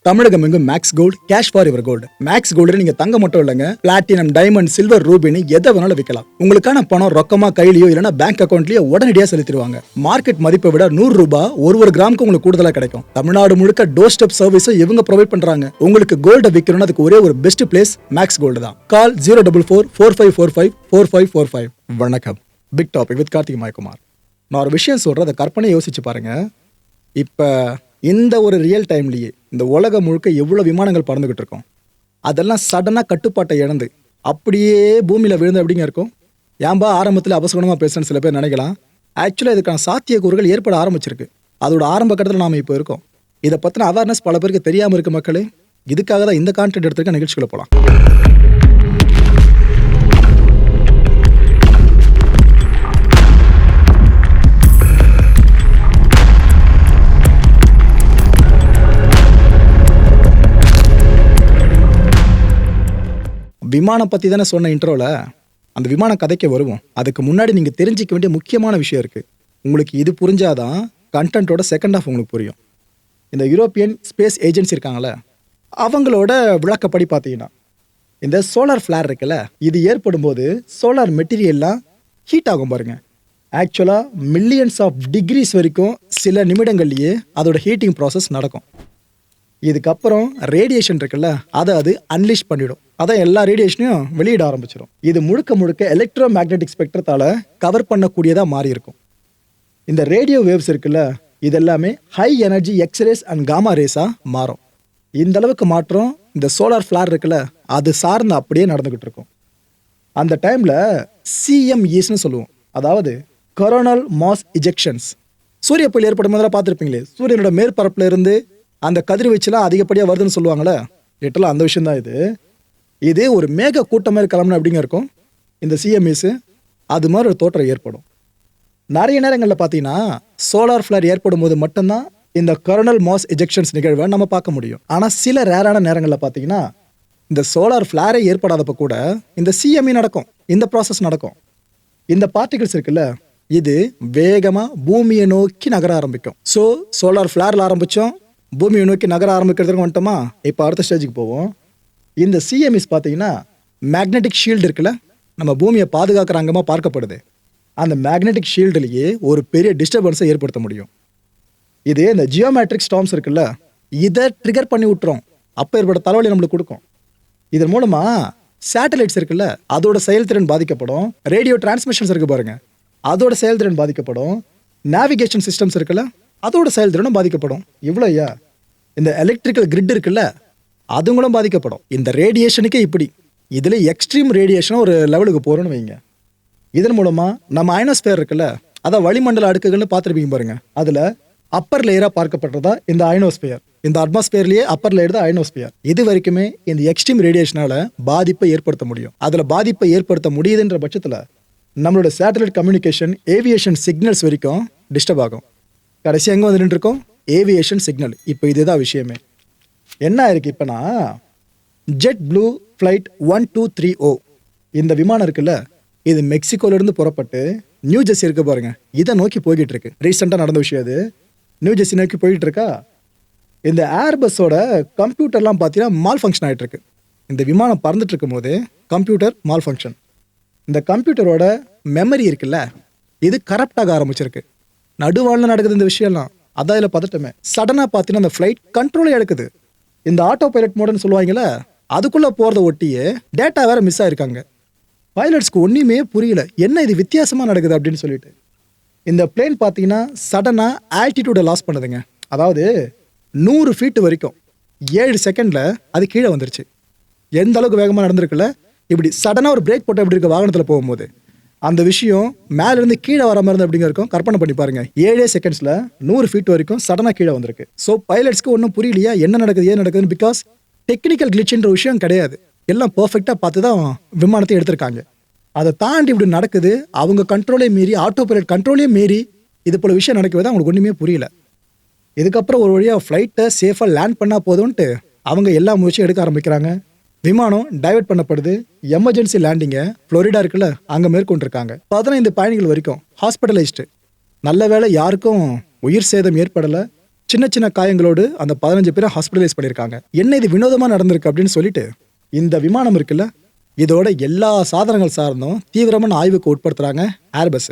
தமிழகம் எங்கும் Max Gold cash for your gold. Max Gold நீங்க தங்க மட்டும் இல்லைங்க, பிளாட்டினம், டைமண்ட், சில்வர், ரூபினி எதை வேணாலும் விற்கலாம். உங்களுக்கான பணம் ரொக்கமா கையிலயோ இல்லைன்னா பேங்க் அக்கௌண்ட்லயோ உடனடியாக செலுத்திடுவாங்க. மார்க்கெட் மதிப்பை விட 100 ரூபாய் ஒரு கிராமுக்கு உங்களுக்கு கூடுதலாக கிடைக்கும். தமிழ்நாடு முழுக்க டோர் ஸ்டெப் சர்வீஸும் இவங்க ப்ரொவைட் பண்றாங்க. உங்களுக்கு கோல்ட விற்கணும்னு அதுக்கு ஒரே ஒரு பெஸ்ட் பிளேஸ் மேக்ஸ் கோல்டு தான். கால் 04445454545. வணக்கம். Big topic with Karthik Mayakumar. நான் ஒரு விஷயம் சொல்றேன், அதை கற்பனை யோசிச்சு பாருங்க. இப்போ இந்த ஒரு ரியல் டைம்லேயே இந்த உலகம் முழுக்க எவ்வளோ விமானங்கள் பறந்துக்கிட்டு இருக்கோம். அதெல்லாம் சடனாக கட்டுப்பாட்டை இழந்து அப்படியே பூமியில் விழுந்து அப்படிங்க இருக்கும். ஏன்பா ஆரம்பத்தில் அவசரமாக பேசுகிறேன்னு சில பேர் நினைக்கலாம். ஆக்சுவலாக இதுக்கான சாத்தியக்கூறுகள் ஏற்பட ஆரம்பிச்சிருக்கு. அதோட ஆரம்ப கட்டத்தில் நாம் இப்போ இருக்கோம். இதை பற்றின அவேர்னஸ் பல பேருக்கு தெரியாமல் இருக்கு மக்களே. இதுக்காக தான் இந்த கான்டென்ட் எடுத்துருக்க நிகழ்ச்சிகளை போகலாம். விமானம் பற்றி தானே சொன்ன இன்ட்ரோவில், அந்த விமான கதைக்கு வருவோம். அதுக்கு முன்னாடி நீங்கள் தெரிஞ்சிக்க வேண்டிய முக்கியமான விஷயம் இருக்குது. உங்களுக்கு இது புரிஞ்சாதான் கண்டென்ட்டோட செகண்ட் ஹாஃப் உங்களுக்கு புரியும். இந்த யூரோப்பியன் ஸ்பேஸ் ஏஜென்சி இருக்காங்களே, அவங்களோட விளக்கப்படி பார்த்தீங்கன்னா இந்த சோலார் ஃப்ளேர் இருக்குல்ல, இது ஏற்படும் போது சோலார் மெட்டீரியல்லாம் ஹீட் ஆகும் பாருங்க. ஆக்சுவலாக மில்லியன்ஸ் ஆஃப் டிகிரிஸ் வரைக்கும் சில நிமிடங்கள்லேயே அதோட ஹீட்டிங் ப்ராசஸ் நடக்கும். இதுக்கப்புறம் ரேடியேஷன் இருக்குல்ல, அதை அது அன்லீஷ் பண்ணிடும். அதான் எல்லா ரேடியேஷனையும் வெளியிட ஆரம்பிச்சிடும். இது முழுக்க முழுக்க எலக்ட்ரோ மேக்னெட்டிக் ஸ்பெக்ட்ரத்தால் கவர் பண்ணக்கூடியதாக மாறி இருக்கும். இந்த ரேடியோ வேவ்ஸ் இருக்குல்ல, இது எல்லாமே high energy X rays and gamma ரேஸாக மாறும். இந்த அளவுக்கு மாற்றம் இந்த சோலார் ஃப்ளேர் இருக்குல்ல, அது சார்ந்து அப்படியே நடந்துக்கிட்டு இருக்கும். அந்த டைமில் CMEsன்னு சொல்லுவோம், அதாவது கொரோனல் மாஸ் இஜெக்ஷன்ஸ். சூரிய புயல் ஏற்படும் போதெல்லாம் பார்த்துருப்பீங்களே, சூரியனோட மேற்பரப்பில் இருந்து அந்த கதிர்வீச்செல்லாம் அதிகப்படியாக வருதுன்னு சொல்லுவாங்களே, லிட்டரலாக அந்த விஷயம் தான் இது. இது ஒரு மேக கூட்டமாக கிளம்புன அப்படிங்க இருக்கும் இந்த CMEs. அது மாதிரி ஒரு தோற்றம் ஏற்படும். நிறைய நேரங்களில் பார்த்தீங்கன்னா சோலார் ஃப்ளேர் ஏற்படும் போது மட்டும்தான் இந்த கொரோனல் மாஸ் எஜெக்ஷன்ஸ் நிகழ்வை நம்ம பார்க்க முடியும். ஆனால் சில ரேரான நேரங்களில் பார்த்தீங்கன்னா இந்த சோலார் ஃப்ளேரே ஏற்படாதப்போ கூட இந்த CME நடக்கும், இந்த ப்ராசஸ் நடக்கும். இந்த பார்ட்டிகிள்ஸ் இருக்குல்ல, இது வேகமாக பூமியை நோக்கி நகர ஆரம்பிக்கும். ஸோ சோலார் ஃப்ளேரில் ஆரம்பித்தோம், பூமியை நோக்கி நகர ஆரம்பிக்கிறதுக்கு வந்துட்டோமா. இப்போ அடுத்த ஸ்டேஜுக்கு போவோம். இந்த CMEs பார்த்தீங்கன்னா மேக்னெட்டிக் ஷீல்டு இருக்குல்ல, நம்ம பூமியை பாதுகாக்கிற அங்கமாக பார்க்கப்படுது. அந்த மேக்னெட்டிக் ஷீல்டுலேயே ஒரு பெரிய டிஸ்டர்பன்ஸை ஏற்படுத்த முடியும். இது இந்த ஜியோமேட்ரிக் ஸ்டார்ம்ஸ் இருக்குல்ல, இதை ட்ரிகர் பண்ணி விட்டுரும். அப்போ ஏற்பட்ட தலைவலி நம்மளுக்கு கொடுக்கும். இதன் மூலமாக சேட்டலைட்ஸ் இருக்குல்ல, அதோட செயல்திறன் பாதிக்கப்படும். ரேடியோ டிரான்ஸ்மிஷன்ஸ் இருக்கு பாருங்க, அதோட செயல்திறன் பாதிக்கப்படும். நேவிகேஷன் சிஸ்டம்ஸ் இருக்குல்ல, அதோட செயல்திறனும் பாதிக்கப்படும். இவ்வளோ ஐயா, இந்த எலக்ட்ரிக்கல் கிரிட் இருக்குல்ல, அதுங்களும் பாதிக்கப்படும். இந்த ரேடியேஷனுக்கே இப்படி, இதில் எக்ஸ்ட்ரீம் ரேடியேஷன் ஒரு லெவலுக்கு போகிறோன்னு வைங்க. இதன் மூலமாக நம்ம அயனோஸ்பியர் இருக்குல்ல, அதை வளிமண்டல அடுக்குகள்னு பார்த்துருப்பீங்க பாருங்க. அதில் அப்பர் லேயராக பார்க்கப்படுறதா இந்த அயனோஸ்பியர். இந்த அட்மாஸ்பியர்லேயே அப்பர் லேயர் தான் அயனோஸ்பியர். இது வரைக்குமே இந்த எக்ஸ்ட்ரீம் ரேடியேஷனால் பாதிப்பை ஏற்படுத்த முடியும். அதில் பாதிப்பை ஏற்படுத்த முடியுதுன்ற பட்சத்தில் நம்மளோட சேட்டலைட் கம்யூனிகேஷன், ஏவியேஷன் சிக்னல்ஸ் வரைக்கும் டிஸ்டர்ப் ஆகும். கடைசி எங்கே வந்துட்டு இருக்கோம்? Aviation signal. இப்போ இதுதான் விஷயமே. என்ன ஆயிருக்கு இப்போனா, ஜெட் ப்ளூ ஃப்ளைட் 1230 இந்த விமானம் இருக்குல்ல, இது மெக்சிகோலேருந்து புறப்பட்டு நியூ ஜெர்சி இருக்கு பாருங்க, இதை நோக்கி போய்கிட்டு இருக்கு. ரீசெண்டாக நடந்த விஷயம் அது. நியூ ஜெர்சி நோக்கி போய்கிட்டு இருக்கா. இந்த ஏர்பஸோட கம்ப்யூட்டர்லாம் பார்த்தீங்கன்னா மால் ஃபங்க்ஷன் ஆகிட்டு இருக்கு. இந்த விமானம் பறந்துட்டு இருக்கும் போது கம்ப்யூட்டர் மால் ஃபங்க்ஷன். இந்த கம்ப்யூட்டரோட மெமரி இருக்குல்ல, இது கரப்டாக ஆரம்பிச்சிருக்கு. நடுவாழ்ல நடக்குது இந்த விஷயம்லாம். அதான் இதில் பதட்டமே. சடனாக பார்த்தீங்கன்னா அந்த ஃப்ளைட் கண்ட்ரோலை எடுக்குது. இந்த ஆட்டோ பைலட் மோடுன்னு சொல்லுவாங்கல்ல, அதுக்குள்ளே போகிறத ஒட்டியே டேட்டா வேறு மிஸ் ஆகிருக்காங்க. பைலட்ஸ்க்கு ஒன்றுமே புரியல, என்ன இது வித்தியாசமாக நடக்குது அப்படின்னு சொல்லிட்டு. இந்த பிளேன் பார்த்தீங்கன்னா சடனாக ஆல்டிடியூடை லாஸ் பண்ணுதுங்க. அதாவது 100 ஃபீட் வரைக்கும் 7 செகண்டில் அது கீழே வந்துருச்சு. எந்த அளவுக்கு வேகமாக நடந்திருக்குல்ல. இப்படி சடனாக ஒரு பிரேக் போட்டு எப்படி இருக்க வாகனத்தில் போகும்போது அந்த விஷயம் மேலேருந்து கீழே வர மாதிரி அப்படிங்க இருக்கும். கற்பனை பண்ணி பாருங்க, 7 செகண்ட்ஸில் 100 ஃபீட் வரைக்கும் சடனாக கீழே வந்திருக்கு. ஸோ பைலட்ஸ்க்கு ஒன்றும் புரியலையா என்ன நடக்குது, ஏன் நடக்குதுன்னு. பிகாஸ் டெக்னிக்கல் கிளிச்ன்ற விஷயம் கிடையாது. எல்லாம் பர்ஃபெக்டாக பார்த்து தான் விமானத்தை எடுத்திருக்காங்க. அதை தாண்டி இப்படி நடக்குது. அவங்க கண்ட்ரோலே மீறி, ஆட்டோ பைலட் கண்ட்ரோலே மீறி இது போல விஷயம் நடக்குது. அவங்களுக்கு ஒன்றுமே புரியல. இதுக்கப்புறம் ஒரு வழியாக ஃப்ளைட்டை சேஃபாக லேண்ட் பண்ணால் போதும்ன்ட்டு அவங்க எல்லா முயற்சியும் எடுக்க ஆரம்பிக்கிறாங்க. விமானம் டைவர்ட் பண்ணப்படுது. எமர்ஜென்சி லேண்டிங்கை ஃப்ளோரிடா இருக்குல்ல, அங்கே மேற்கொண்டிருக்காங்க. 15 பயணிகள் வரைக்கும் ஹாஸ்பிட்டலைஸ்டு. நல்ல வேளை யாருக்கும் உயிர் சேதம் ஏற்படலை. சின்ன சின்ன காயங்களோடு அந்த 15 பேரை ஹாஸ்பிட்டலைஸ் பண்ணியிருக்காங்க. என்ன இது வினோதமா நடந்திருக்கு அப்படின்னு சொல்லிட்டு இந்த விமானம் இருக்குல்ல, இதோட எல்லா சாதனங்கள் சார்ந்தும் தீவிரமான ஆய்வுக்கு உட்படுத்துறாங்க ஏர்பஸ்.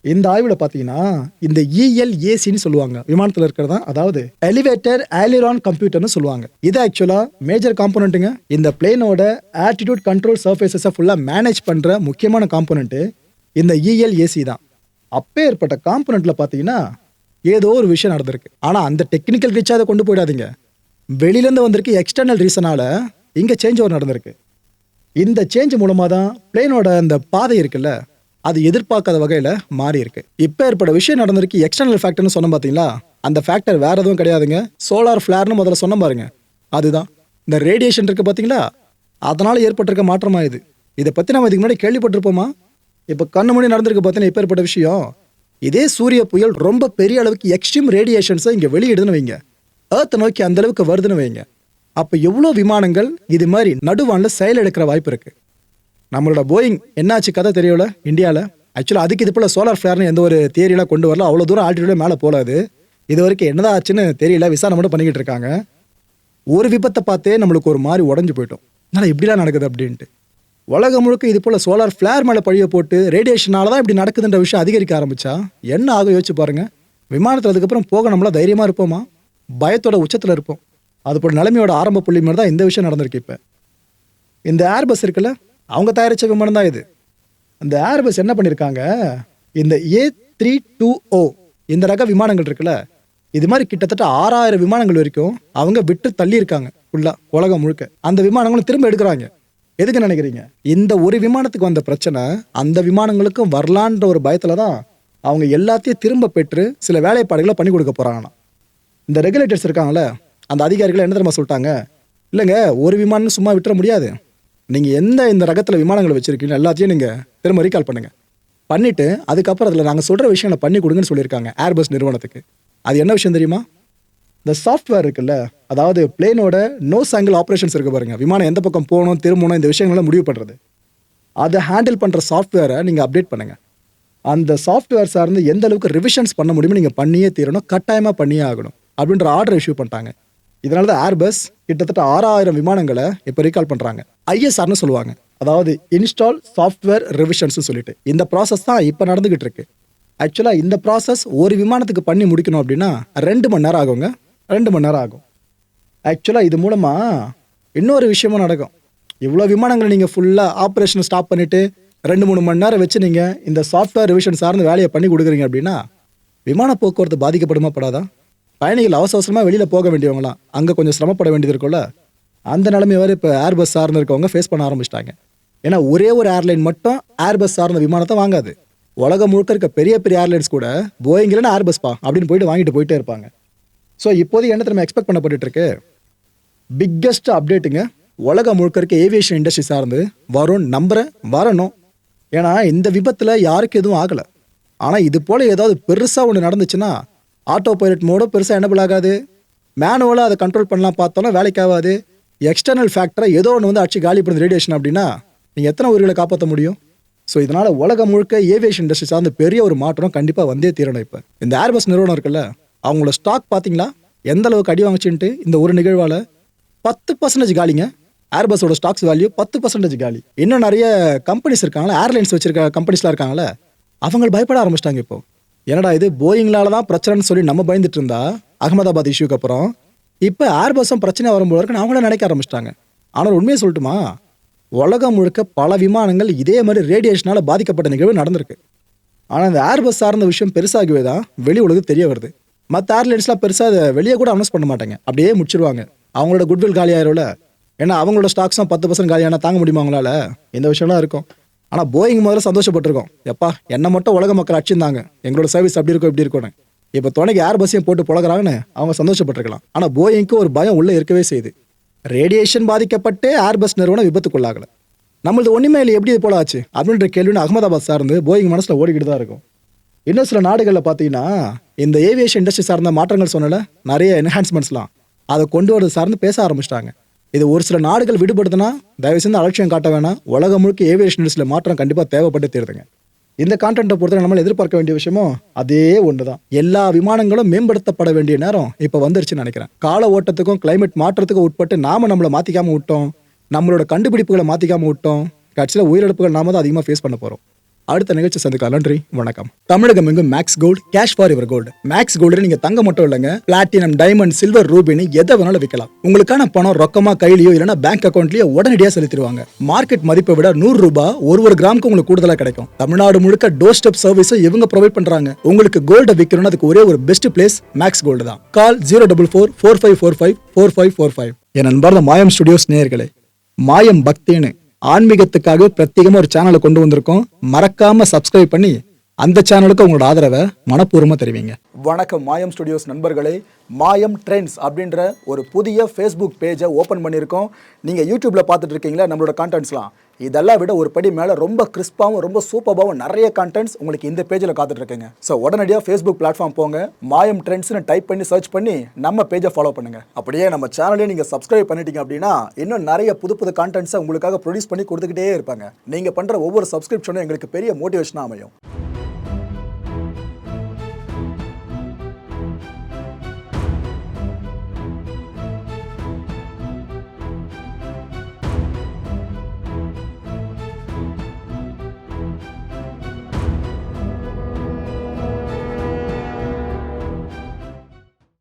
இந்த ஆய்வுல பாத்தீங்கன்னா இந்த ELACன்னு சொல்லுவாங்க விமானத்துல இருக்கிறதா, அதாவது எலிவேட்டர் ஏலிரான் கம்ப்யூட்டர்னு சொல்லுவாங்க. இது ஆக்சுவலா மேஜர் காம்போனன்ட்டுங்க. இந்த பிளேனோட ஆல்டிடியூட் கண்ட்ரோல் சர்ஃபேசஸை ஃபுல்லா மேனேஜ் பண்ற முக்கியமான காம்போனன்ட் இந்த ELAC தான். அப்பே ஏற்பட்ட காம்போனன்ட்ல பாத்தீங்கன்னா ஏதோ ஒரு விஷயம் நடந்திருக்கு. ஆனா அந்த டெக்னிக்கல் ரீச்சா அதை கொண்டு போயிடாதீங்க. வெளியிலேருந்து வந்திருக்கு எக்ஸ்டர்னல் ரீசனால இங்க சேஞ்ச் ஓவர் நடந்திருக்கு. இந்த சேஞ்ச் மூலமா தான் பிளேனோட அந்த பாதை இருக்குல்ல, அது எதிர்பார்க்காத வகையில மாறி இருக்கு. இப்ப ஏற்பட்ட விஷயம் நடந்திருக்கு. எக்ஸ்டர்னல் ஃபேக்டர்னு சொன்ன பாத்தீங்களா, அந்த ஃபேக்டர் வேற எதுவும் கிடையாதுங்க. சோலார் ஃபிளேர்னு முதல்ல சொன்ன பாருங்க, அதுதான் இந்த ரேடியேஷன் இருக்கு பாத்தீங்களா, அதனால ஏற்பட்டிருக்க மாற்றமா இது. இதை பத்தி நம்ம இதுக்கு முன்னாடி கேள்விப்பட்டிருப்போமா? இப்ப கண்ணு முன்னாடி நடந்திருக்கு பார்த்தீங்கன்னா இப்ப ஏற்பட்ட விஷயம். இதே சூரிய புயல் ரொம்ப பெரிய அளவுக்கு எக்ஸ்ட்ரீம் ரேடியேஷன்ஸை இங்க வெளியிடுதுன்னு வைங்க, ஏர்த்தை நோக்கி அந்த அளவுக்கு வருதுன்னு வைங்க, அப்ப எவ்வளவு விமானங்கள் இது மாதிரி நடுவான்ல செயல் எடுக்கிற வாய்ப்பு இருக்கு. நம்மளோட போயிங் என்னாச்சு கதை தெரியல இந்தியாவில். ஆக்சுவலாக அதுக்கு இது போல சோலார் ஃபிளேர்னு எந்த ஒரு தியரியெல்லாம் கொண்டு வரல. அவ்வளோ தூரம் ஆல்டிடியூட்ல மேலே போகாது. இது வரைக்கும் என்னதான் ஆச்சுன்னு தெரியல, விசாரணை மட்டும் பண்ணிக்கிட்டு இருக்காங்க. ஒரு விபத்தை பார்த்தே நம்மளுக்கு ஒரு மாதிரி உடஞ்சு போயிட்டோம், அதனால் இப்படிலாம் நடக்குது அப்படின்ட்டு. உலகம் முழுக்க இது போல சோலார் ஃபிளேர் மேலே பழிய போட்டு ரேடியேஷனால தான் இப்படி நடக்குதுன்ற விஷயம் அதிகரிக்க ஆரம்பிச்சா என்ன ஆகும் யோசிச்சு பாருங்க. விமானத்தில் அதுக்கப்புறம் போக நம்மளா தைரியமாக இருப்போமா? பயத்தோட உச்சத்தில் இருப்போம். அது போல நிலைமையோட ஆரம்ப புள்ளி மாதிரி தான் இந்த விஷயம் நடந்திருக்கு. இப்போ இந்த ஏர்பஸ் இருக்குல்ல, அவங்க தயாரித்த விமானம் தான் இது. அந்த ஏர்பஸ் என்ன பண்ணியிருக்காங்க, இந்த A320 இந்த ரக விமானங்கள் இருக்குல்ல, இது மாதிரி கிட்டத்தட்ட 6000 விமானங்கள் வரைக்கும் அவங்க விட்டு தள்ளி இருக்காங்க ஃபுல்லா உலகம் முழுக்க. அந்த விமானங்களும் திரும்ப எடுக்கிறாங்க. எதுக்கு நினைக்கிறீங்க? இந்த ஒரு விமானத்துக்கு வந்த பிரச்சனை அந்த விமானங்களுக்கும் வரலான்ற ஒரு பயத்துல தான் அவங்க எல்லாத்தையும் திரும்ப பெற்று சில வேலைப்பாடுகளை பண்ணி கொடுக்க போறாங்கன்னா. இந்த ரெகுலேட்டர்ஸ் இருக்காங்களே, அந்த அதிகாரிகள் என்ன தெரியுமா சொல்லிட்டாங்க, இல்லைங்க ஒரு விமானம் சும்மா விட்டுற முடியாது, நீங்கள் இந்த ரகத்தில் விமானங்களை வச்சுருக்கீங்க எல்லாத்தையும் நீங்கள் திரும்ப ரீகால் பண்ணுங்கள், பண்ணிவிட்டு அதுக்கப்புறம் அதில் நாங்கள் சொல்கிற விஷயங்களை பண்ணி கொடுங்கன்னு சொல்லியிருக்காங்க ஏர்பஸ் நிறுவனத்துக்கு. அது என்ன விஷயம் தெரியுமா? இந்த சாஃப்ட்வேர் இருக்குல்ல, அதாவது பிளேனோட நோஸ் ஆங்கிள் ஆப்ரேஷன்ஸ் இருக்குது பாருங்க, விமானம் எந்த பக்கம் போகணும் திரும்பணும் இந்த விஷயங்கள்லாம் முடிவு பண்ணுறது, அதை ஹேண்டில் பண்ணுற சாஃப்ட்வேரை நீங்கள் அப்டேட் பண்ணுங்கள். அந்த சாஃப்ட்வேர் சார்ந்து எந்த அளவுக்கு ரிவிஷன்ஸ் பண்ண முடியுமோ நீங்கள் பண்ணியே தீரணும், கட்டாயமாக பண்ணியே ஆகணும் அப்படின்ற ஆர்டர் இஷ்யூ பண்ணிட்டாங்க. இதனால தான் ஏர்பஸ் கிட்டத்தட்ட 6000 விமானங்களை இப்போ ரீகால் பண்ணுறாங்க. ISRன்னு சொல்லுவாங்க, அதாவது இன்ஸ்டால் சாஃப்ட்வேர் ரிவிஷன்ஸ் சொல்லிட்டு. இந்த ப்ராசஸ் தான் இப்போ நடந்துகிட்டு இருக்கு. ஆக்சுவலாக இந்த ப்ராசஸ் ஒரு விமானத்துக்கு பண்ணி முடிக்கணும் அப்படின்னா 2 மணி நேரம் ஆகுங்க. 2 மணி நேரம் ஆகும். ஆக்சுவலாக இது மூலமாக இன்னொரு விஷயமும் நடக்கும். இவ்வளோ விமானங்களை நீங்கள் ஃபுல்லாக ஆப்ரேஷனை ஸ்டாப் பண்ணிவிட்டு 2-3 மணி நேரம் வச்சு நீங்கள் இந்த சாஃப்ட்வேர் ரிவிஷன் சார்ந்த வேலையை பண்ணி கொடுக்குறீங்க அப்படின்னா விமான போக்குவரத்து பாதிக்கப்படுமா படாதா? பயணிகள் அவசரமாக வெளியில் போக வேண்டியவங்களாம் அங்கே கொஞ்சம் சிரமப்பட வேண்டியது இருக்கும்ல, அந்த நிலைமை வேறு இப்போ ஏர்பஸ் சார்ந்து இருக்கவங்க ஃபேஸ் பண்ண ஆரம்பிச்சிட்டாங்க. ஏன்னா ஒரே ஒரு ஏர்லைன் மட்டும் ஏர்பஸ் சார்ந்த விமானத்தை வாங்காது. உலகம் முழுக்க இருக்க பெரிய பெரிய ஏர்லைன்ஸ் கூட போயிங்லன்னு ஏர்பஸ்பா அப்படின்னு போயிட்டு வாங்கிட்டு போயிட்டே இருப்பாங்க. ஸோ இப்போதைக்கு என்ன நம்ம எக்ஸ்பெக்ட் பண்ணப்பட்டு இருக்கு, பிக்கஸ்ட் அப்டேட்டுங்க உலகம் முழுக்க இருக்க ஏவியேஷன் இண்டஸ்ட்ரி சார்ந்து வரும் நம்புறேன், வரணும். ஏன்னா இந்த விபத்தில் யாருக்கு எதுவும் ஆகலை. ஆனால் இது போல் ஏதாவது பெருசாக ஒன்று நடந்துச்சுன்னா ஆட்டோ பைலட் மோடும் பெருசாக எனபிள் ஆகாது, மேனுவலாக அதை கண்ட்ரோல் பண்ணலாம் பார்த்தோன்னா வேலைக்கு ஆகாது. எக்ஸ்டர்னல் ஃபேக்டரை ஏதோ ஒன்று வந்து அடிச்சு காலி பண்ணுறது ரேடியேஷன் அப்படின்னா நீங்கள் எத்தனை உயிர்களை காப்பாற்ற முடியும்? ஸோ இதனால் உலகம் முழுக்க ஏவியேஷன் இண்டஸ்ட்ரி சார்ந்து பெரிய ஒரு மாற்றம் கண்டிப்பாக வந்தே தீரணும். இப்போ இந்த ஏர்பஸ் நிறுவனம் இருக்குல்ல, அவங்களோட ஸ்டாக் பார்த்தீங்களா எந்த அளவுக்கு அடி வாங்கிச்சுன்ட்டு. இந்த ஒரு நிகழ்வால் 10% காலிங்க. ஏர்பஸோட ஸ்டாக்ஸ் வேல்யூ 10% காலி. இன்னும் நிறைய கம்பெனிஸ் இருக்காங்களா, ஏர்லைன்ஸ் வச்சிருக்க கம்பெனிஸ்லாம் இருக்காங்களே, அவங்க பயப்பட ஆரம்பிச்சிட்டாங்க. இப்போ என்னடா இது போயிங்லால தான் பிரச்சனைன்னு சொல்லி நம்ம பயந்துட்டு இருந்தா அகமதாபாத் இஷ்யூக்கு அப்புறம் இப்போ ஏர்பஸும் பிரச்சனை வரும்போது இருக்குன்னு அவங்கள நினைக்க ஆரம்பிச்சிட்டாங்க. ஆனால் உண்மையை சொல்லட்டுமா, உலகம் முழுக்க பல விமானங்கள் இதே மாதிரி ரேடியேஷனால் பாதிக்கப்பட்ட நிகழ்வு நடந்திருக்கு. ஆனால் இந்த ஏர்பஸ் சார்ந்த விஷயம் பெருசாகவே தான் வெளி உலகம் தெரிய வருது. மற்ற ஏர்லைன்ஸ்லாம் பெருசாக அதை வெளியே கூட அனௌன்ஸ் பண்ண மாட்டாங்க, அப்படியே முடிச்சிருவாங்க. அவங்களோட குட்வில் காலியாயிரும்ல, ஏன்னா அவங்களோட ஸ்டாக்ஸும் 10% காலியானா தாங்க முடியுமா அவங்களால? இந்த விஷயம்லாம் இருக்கும். ஆனால் போயிங் முதல்ல சந்தோஷப்பட்டிருக்கோம், எப்பா என்ன மட்டும் உலக மக்கள் அடிச்சிருந்தாங்க, எங்களோட சர்வீஸ் அப்படி இருக்கும் இப்படி இருக்கும்னு. இப்போ துணைக்கு ஏர்பஸ்ஸையும் போட்டு பழகிறாங்கன்னு அவங்க சந்தோஷப்பட்டிருக்கலாம். ஆனால் போயிங்க்கு ஒரு பயம் உள்ளே இருக்கவே செய்யுது. ரேடியேஷன் பாதிக்கப்பட்டு ஏர்பஸ் நிறுவனம் விபத்துக்குள்ளாகலை. நம்மளது ஒன்றுமே இல்லை, எப்படி இது போல ஆச்சு அப்படின்ற கேள்வின்னு அகமதாபாத் சார்ந்து போயிங் மனசில் ஓடிக்கிட்டு தான் இருக்கும். இன்னும் சில நாடுகளில் பார்த்தீங்கன்னா இந்த ஏவியேஷன் இண்டஸ்ட்ரி சார்ந்த மாற்றங்கள் சொன்னல நிறைய என்ஹான்ஸ்மெண்ட்ஸ்லாம் அதை கொண்டு வரது சார்ந்து பேச ஆரம்பிச்சிட்டாங்க. இது ஒரு சில நாடுகள் விடுபடுதுன்னா தயவு செஞ்சு அலட்சியம் காட்ட வேணாம். உலகம் முழுக்க ஏவியேஷன் இண்டஸ்ட்ரியில் மாற்றம் கண்டிப்பாக தேவைப்பட்டு தீருதுங்க. இந்த கான்டென்ட்டை பொறுத்தவரை நம்ம எதிர்பார்க்க வேண்டிய விஷயமும் அதே ஒன்று தான். எல்லா விமானங்களும் மேம்படுத்தப்பட வேண்டிய நேரம் இப்போ வந்துருச்சுன்னு நினைக்கிறேன். கால ஓட்டத்துக்கும் கிளைமேட் மாற்றத்துக்கும் உட்பட்டு நாம நம்மளை மாற்றிக்காம விட்டோம், நம்மளோட கண்டுபிடிப்புகளை மாற்றிக்காம விட்டோம். கட்சியில் உயிரிழப்புகள் நாம தான் அதிகமாக ஃபேஸ் பண்ண போகிறோம். அடுத்த நிகழ்ச்சி சந்திக்கலாம். நன்றி, வணக்கம். தமிழகம் எங்கும் Max Gold, cash for your gold. Max Gold நீங்க தங்க மட்டும் இல்லைங்க, பிளாட்டினம், டைமண்ட், சில்வர், ரூபினி எதை வேணாலும் விற்கலாம். உங்களுக்கான பணம் ரொக்கமா கையிலயோ இல்லைன்னா பேங்க் அக்கௌண்ட்லயோ உடனடியாக செலுத்திடுவாங்க. மார்க்கெட் மதிப்பை விட 100 ரூபாய் ஒரு கிராமுக்கு உங்களுக்கு கூடுதலா கிடைக்கும். தமிழ்நாடு முழுக்க டோர் ஸ்டெப் சர்வீஸும் இவங்க ப்ரொவைட் பண்றாங்க. உங்களுக்கு கோல்ட விற்கணும்னு அதுக்கு ஒரே ஒரு பெஸ்ட் பிளேஸ் மேக்ஸ் கோல்டு தான். கால் 04445454545. என் அன்பார்ந்த மாயம் ஸ்டுடியோஸ் நேயர்களே, மாயம் பக்தின்னு ஆன்மீகத்துக்காக பிரத்யேகமா ஒரு சேனலை கொண்டு வந்திருக்கோம். மறக்காம சப்ஸ்கிரைப் பண்ணி அந்த சேனலுக்கு உங்களோட ஆதரவை மனப்பூர்வமா தெரிவிங்க. வணக்கம் மாயம் ஸ்டுடியோஸ் நண்பர்களே. மாயம் ட்ரெண்ட்ஸ் அப்படின்ற ஒரு புதிய ஃபேஸ்புக் பேஜை ஓப்பன் பண்ணியிருக்கோம். நீங்கள் யூடியூப்ல பார்த்துட்டு இருக்கீங்களா நம்மளோட கான்டென்ட்ஸ்லாம், இதெல்லாம் விட ஒரு படி மேலே ரொம்ப கிறிஸ்பாகவும் ரொம்ப சூப்பராகவும் நிறைய கான்டென்ட்ஸ் உங்களுக்கு இந்த பேஜில் காத்துட்டு இருக்குங்க. ஸோ உடனடியாக ஃபேஸ்புக் பிளாட்ஃபார்ம் போங்க, மாயம் ட்ரெண்ட்ஸ்னு டைப் பண்ணி சர்ச் பண்ணி நம்ம பேஜை ஃபாலோ பண்ணுங்க. அப்படியே நம்ம சேனலையும் நீங்கள் சப்ஸ்கிரைப் பண்ணிட்டீங்க அப்படின்னா இன்னும் நிறைய புது கான்டென்ட்ஸை உங்களுக்காக ப்ரொடியூஸ் பண்ணி கொடுத்துக்கிட்டே இருப்பாங்க. நீங்கள் பண்ணுற ஒவ்வொரு சப்ஸ்கிரிப்ஷனும் எங்களுக்கு பெரிய மோட்டிவேஷனாக அமையும்.